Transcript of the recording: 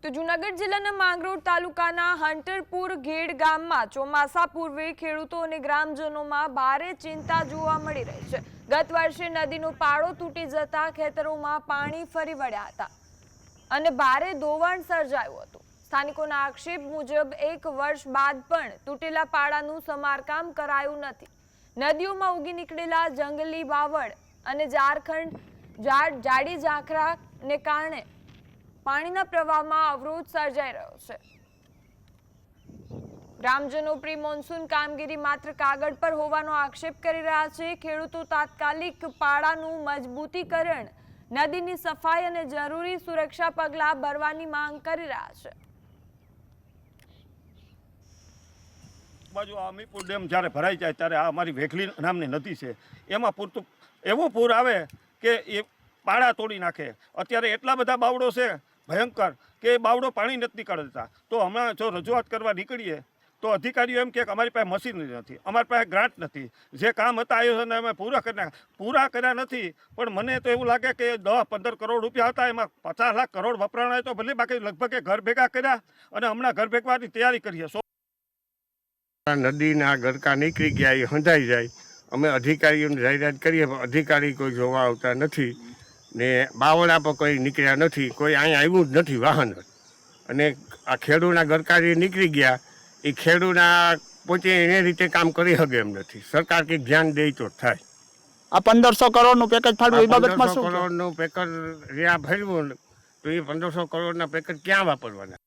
તો જૂનાગઢ જિલ્લાના માંગરોળ તાલુકાના હંટરપુર ઘેડ ગામમાં ચોમાસા પૂર્વે ખેડૂતો અને ગ્રામજનોમાં ભારે ચિંતા જોવા મળી રહી છે। ગત વર્ષે નદીનો પાળો તૂટી જતા ખેતરોમાં પાણી ફરી વળ્યા હતા અને ભારે ધોવાણ સર્જાયું હતું। સ્થાનિકોના આક્ષેપ મુજબ 1 વર્ષ બાદ પણ તૂટેલા પાળાનું સમારકામ કરાયું નથી। નદીઓમાં ઉગી નીકળેલા જંગલી બાવળ અને જાડી ઝાખરાને કારણે પાણીના પ્રવાહમાં અવરોધ સર્જાઈ રહ્યો છે। ગ્રામજનો પ્રી મોન્સૂન કામગીરી માત્ર કાગળ પર હોવાનો આક્ષેપ કરી રહ્યા છે। ખેડૂતો તાત્કાલિક પાળાનું મજબૂતીકરણ, નદીની સફાઈ અને જરૂરી સુરક્ષા પગલાં ભરવાની માંગ કરી રહ્યા છે। બાજુ અમીપુર ડેમ જ્યારે ભરાઈ જાય ત્યારે આ અમારી વેખલી નામની નદી છે, એમાં પૂરતું એવું પૂર આવે કે એ પાળા તોડી નાખે। અત્યારે એટલા બધા બાવડો છે ભયંકર કે બાવડો પાણી નથી નીકળતા। તો હમણાં જો રજૂઆત કરવા નીકળીએ તો અધિકારીઓ એમ કે અમારી પાસે મશીનરી નથી, અમારી પાસે ગ્રાન્ટ નથી, જે કામ હતા આયોજન અમે પૂરા કર્યા નથી। પણ મને તો એવું લાગે કે 10-15 કરોડ રૂપિયા હતા, એમાં 50 લાખ કરોડ વપરાણા તો ભલે, બાકી લગભગ ઘર ભેગા કર્યા અને હમણાં ઘર ભેગવાની તૈયારી કરીએ। નદીના ગરકા નીકળી ગયા એ હંધાઈ જાય, અમે અધિકારીઓને જાહેરાત કરીએ પણ અધિકારી કોઈ જોવા આવતા નથી ને બાવળા પર કોઈ નીકળ્યા નથી, કોઈ અહીંયા આવ્યું જ નથી વાહન। અને આ ખેડૂના ગરકા જે નીકળી ગયા એ ખેડૂના પોતે એને રીતે કામ કરી શકે એમ નથી। સરકાર કંઈક ધ્યાન દે તો થાય। આ 1500 કરોડનું પેકેજ ફાળવ્યું એ બાબતમાં શું? 1500 કરોડનું પેકેજ જ્યાં ભર્યું તો એ 1500 કરોડના પેકેજ ક્યાં વાપરવાના?